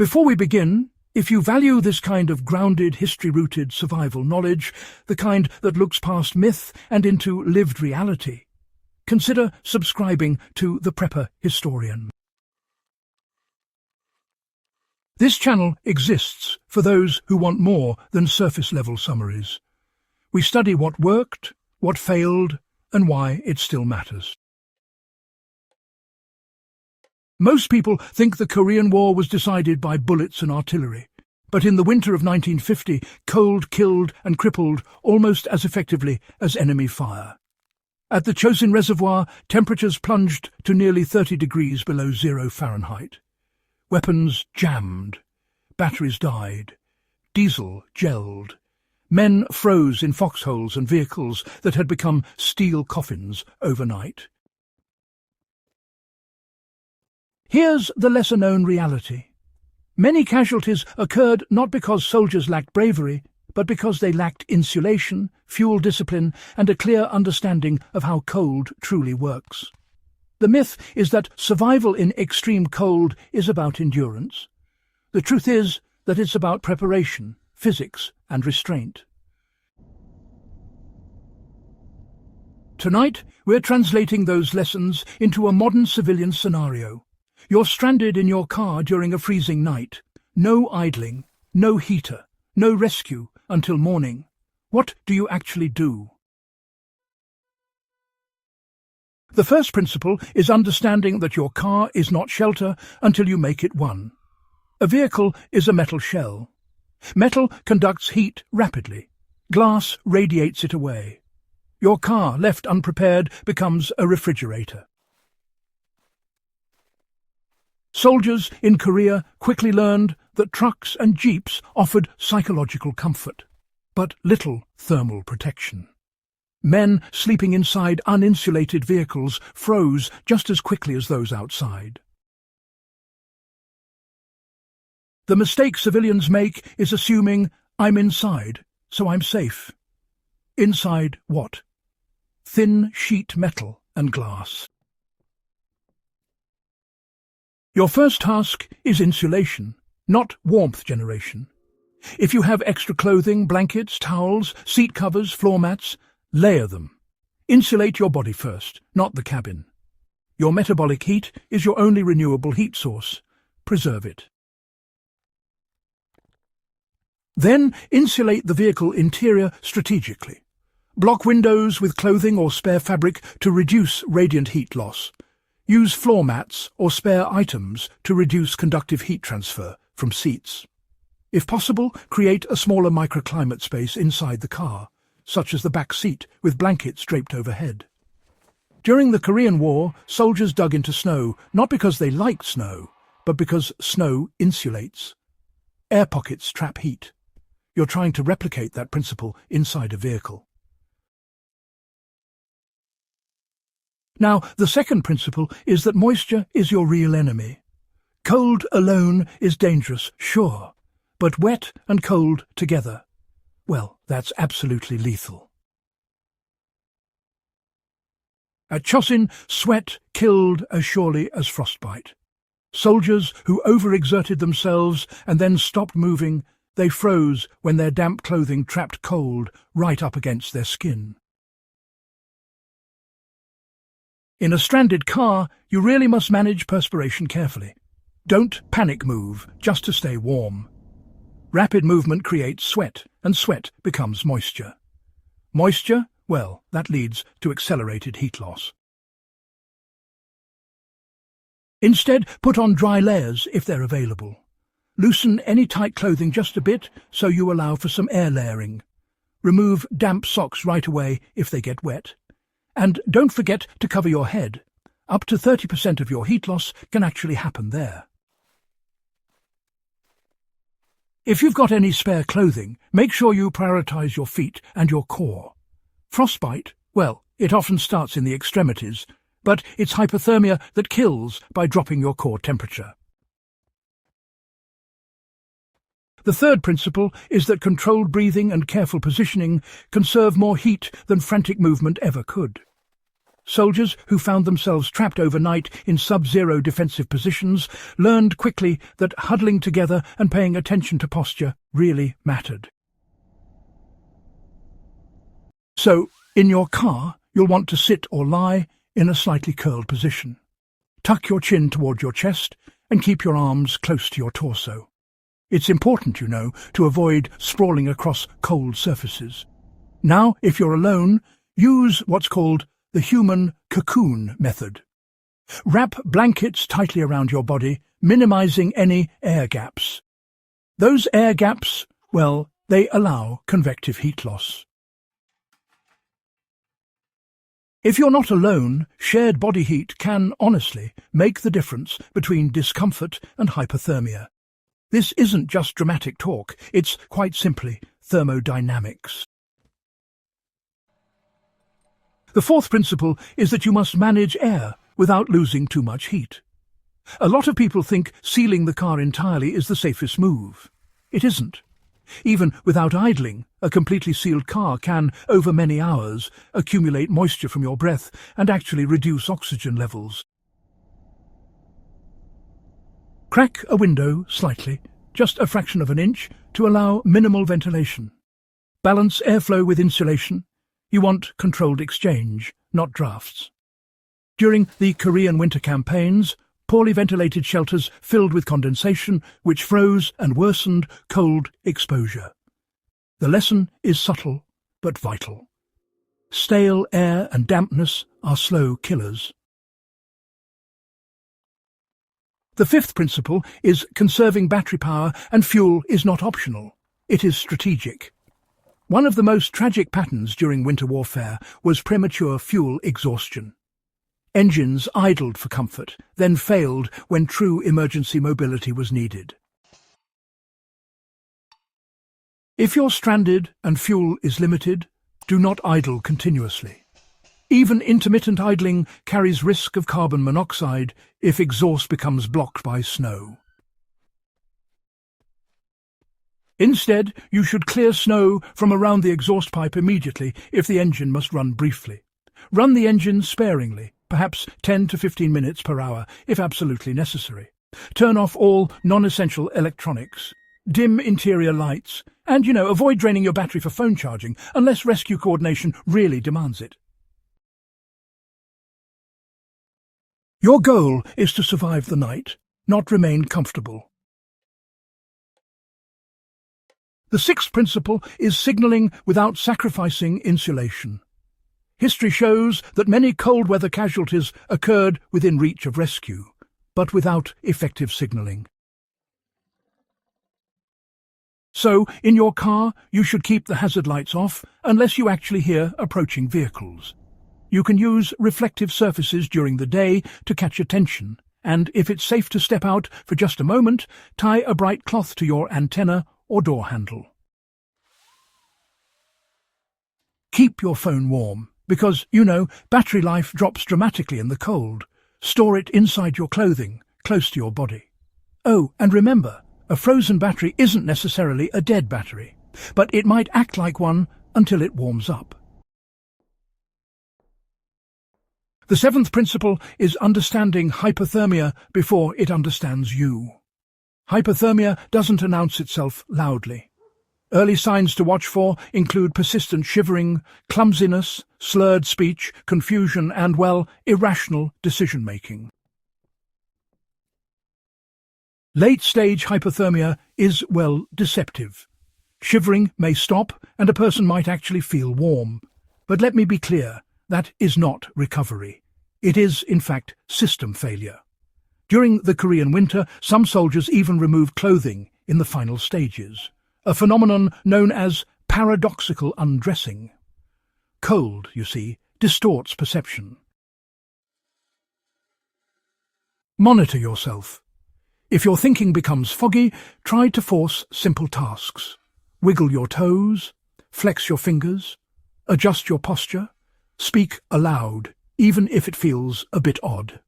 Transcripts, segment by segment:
Before we begin, if you value this kind of grounded, history-rooted survival knowledge, the kind that looks past myth and into lived reality, consider subscribing to The Prepper Historian. This channel exists for those who want more than surface-level summaries. We study what worked, what failed, and why it still matters. Most people think the Korean War was decided by bullets and artillery, but in the winter of 1950, cold killed and crippled almost as effectively as enemy fire. At the Chosin Reservoir, temperatures plunged to nearly 30 degrees below 0 Fahrenheit. Weapons jammed, batteries died, diesel gelled, men froze in foxholes and vehicles that had become steel coffins overnight. Here's the lesser-known reality. Many casualties occurred not because soldiers lacked bravery, but because they lacked insulation, fuel discipline, and a clear understanding of how cold truly works. The myth is that survival in extreme cold is about endurance. The truth is that it's about preparation, physics, and restraint. Tonight, we're translating those lessons into a modern civilian scenario. You're stranded in your car during a freezing night. No idling, no heater, no rescue until morning. What do you actually do? The first principle is understanding that your car is not shelter until you make it one. A vehicle is a metal shell. Metal conducts heat rapidly. Glass radiates it away. Your car, left unprepared, becomes a refrigerator. Soldiers in Korea quickly learned that trucks and jeeps offered psychological comfort, but little thermal protection. Men sleeping inside uninsulated vehicles froze just as quickly as those outside. The mistake civilians make is assuming, I'm inside, so I'm safe. Inside what? Thin sheet metal and glass. Your first task is insulation, not warmth generation. If you have extra clothing, blankets, towels, seat covers, floor mats, layer them. Insulate your body first, not the cabin. Your metabolic heat is your only renewable heat source. Preserve it. Then insulate the vehicle interior strategically. Block windows with clothing or spare fabric to reduce radiant heat loss. Use floor mats or spare items to reduce conductive heat transfer from seats. If possible, create a smaller microclimate space inside the car, such as the back seat with blankets draped overhead. During the Korean War, soldiers dug into snow, not because they liked snow, but because snow insulates. Air pockets trap heat. You're trying to replicate that principle inside a vehicle. Now, the second principle is that moisture is your real enemy. Cold alone is dangerous, sure, but wet and cold together, well, that's absolutely lethal. At Chosin, sweat killed as surely as frostbite. Soldiers who overexerted themselves and then stopped moving, they froze when their damp clothing trapped cold right up against their skin. In a stranded car, you really must manage perspiration carefully. Don't panic move just to stay warm. Rapid movement creates sweat, and sweat becomes moisture. Moisture, well, that leads to accelerated heat loss. Instead, put on dry layers if they're available. Loosen any tight clothing just a bit so you allow for some air layering. Remove damp socks right away if they get wet. And don't forget to cover your head. Up to 30% of your heat loss can actually happen there. If you've got any spare clothing, make sure you prioritize your feet and your core. Frostbite, well, it often starts in the extremities, but it's hypothermia that kills by dropping your core temperature. The third principle is that controlled breathing and careful positioning conserve more heat than frantic movement ever could. Soldiers who found themselves trapped overnight in sub-zero defensive positions learned quickly that huddling together and paying attention to posture really mattered. So, in your car, you'll want to sit or lie in a slightly curled position. Tuck your chin toward your chest and keep your arms close to your torso. It's important, you know, to avoid sprawling across cold surfaces. Now, if you're alone, use what's called the human cocoon method. Wrap blankets tightly around your body, minimizing any air gaps. Those air gaps, well, they allow convective heat loss. If you're not alone, shared body heat can, honestly, make the difference between discomfort and hypothermia. This isn't just dramatic talk, it's quite simply thermodynamics. The fourth principle is that you must manage air without losing too much heat. A lot of people think sealing the car entirely is the safest move. It isn't. Even without idling, a completely sealed car can, over many hours, accumulate moisture from your breath and actually reduce oxygen levels. Crack a window slightly, just a fraction of an inch, to allow minimal ventilation. Balance airflow with insulation. You want controlled exchange, not drafts. During the Korean winter campaigns, poorly ventilated shelters filled with condensation, which froze and worsened cold exposure. The lesson is subtle, but vital. Stale air and dampness are slow killers. The fifth principle is conserving battery power, and fuel is not optional. It is strategic. One of the most tragic patterns during winter warfare was premature fuel exhaustion. Engines idled for comfort, then failed when true emergency mobility was needed. If you're stranded and fuel is limited, do not idle continuously. Even intermittent idling carries risk of carbon monoxide if exhaust becomes blocked by snow. Instead, you should clear snow from around the exhaust pipe immediately if the engine must run briefly. Run the engine sparingly, perhaps 10 to 15 minutes per hour, if absolutely necessary. Turn off all non-essential electronics. Dim interior lights. And, avoid draining your battery for phone charging, unless rescue coordination really demands it. Your goal is to survive the night, not remain comfortable. The sixth principle is signaling without sacrificing insulation. History shows that many cold weather casualties occurred within reach of rescue, but without effective signaling. So, in your car, you should keep the hazard lights off unless you actually hear approaching vehicles. You can use reflective surfaces during the day to catch attention, and if it's safe to step out for just a moment, tie a bright cloth to your antenna or door handle. Keep your phone warm, because, battery life drops dramatically in the cold. Store it inside your clothing, close to your body. Oh, and remember, a frozen battery isn't necessarily a dead battery, but it might act like one until it warms up. The seventh principle is understanding hypothermia before it understands you. Hypothermia doesn't announce itself loudly. Early signs to watch for include persistent shivering, clumsiness, slurred speech, confusion, and, irrational decision-making. Late-stage hypothermia is, deceptive. Shivering may stop, and a person might actually feel warm. But let me be clear, that is not recovery. It is, in fact, system failure. During the Korean winter, some soldiers even removed clothing in the final stages, a phenomenon known as paradoxical undressing. Cold, you see, distorts perception. Monitor yourself. If your thinking becomes foggy, try to force simple tasks. Wiggle your toes, flex your fingers, adjust your posture, speak aloud, even if it feels a bit odd.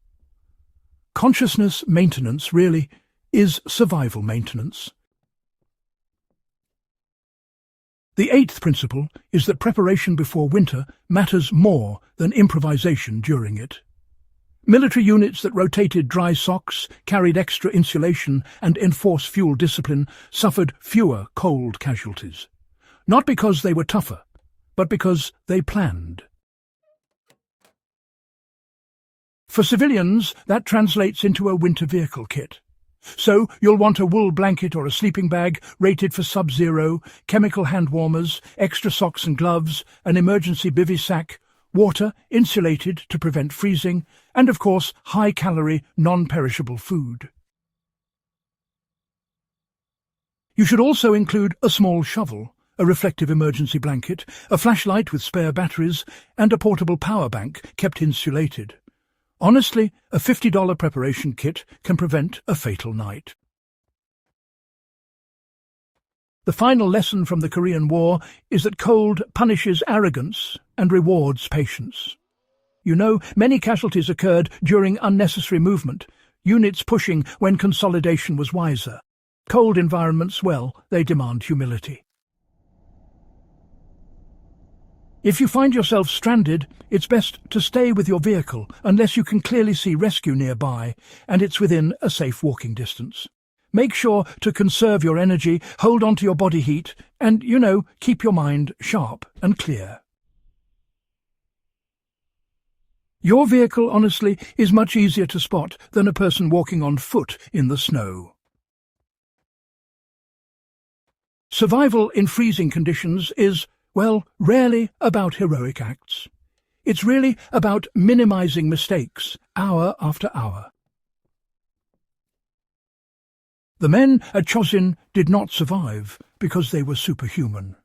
Consciousness maintenance really is survival maintenance. The eighth principle is that preparation before winter matters more than improvisation during it. Military units that rotated dry socks, carried extra insulation, and enforced fuel discipline suffered fewer cold casualties. Not because they were tougher, but because they planned. For civilians, that translates into a winter vehicle kit. So you'll want a wool blanket or a sleeping bag rated for sub-zero, chemical hand warmers, extra socks and gloves, an emergency bivy sack, water insulated to prevent freezing, and of course high-calorie, non-perishable food. You should also include a small shovel, a reflective emergency blanket, a flashlight with spare batteries, and a portable power bank kept insulated. Honestly, a $50 preparation kit can prevent a fatal night. The final lesson from the Korean War is that cold punishes arrogance and rewards patience. You know, many casualties occurred during unnecessary movement, units pushing when consolidation was wiser. Cold environments, well, they demand humility. If you find yourself stranded, it's best to stay with your vehicle unless you can clearly see rescue nearby and it's within a safe walking distance. Make sure to conserve your energy, hold on to your body heat, and, keep your mind sharp and clear. Your vehicle, honestly, is much easier to spot than a person walking on foot in the snow. Survival in freezing conditions is, well, rarely about heroic acts. It's really about minimizing mistakes, hour after hour. The men at Chosin did not survive because they were superhuman.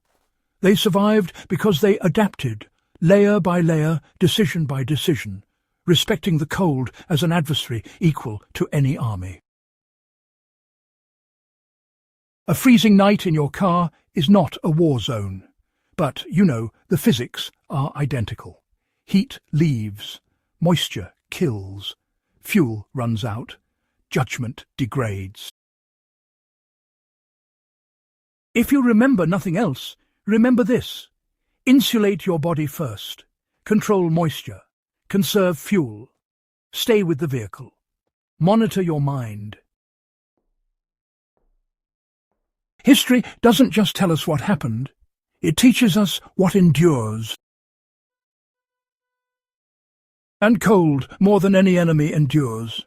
They survived because they adapted, layer by layer, decision by decision, respecting the cold as an adversary equal to any army. A freezing night in your car is not a war zone. But, the physics are identical. Heat leaves, moisture kills, fuel runs out, judgment degrades. If you remember nothing else, remember this. Insulate your body first. Control moisture. Conserve fuel. Stay with the vehicle. Monitor your mind. History doesn't just tell us what happened. It teaches us what endures. And cold, more than any enemy, endures.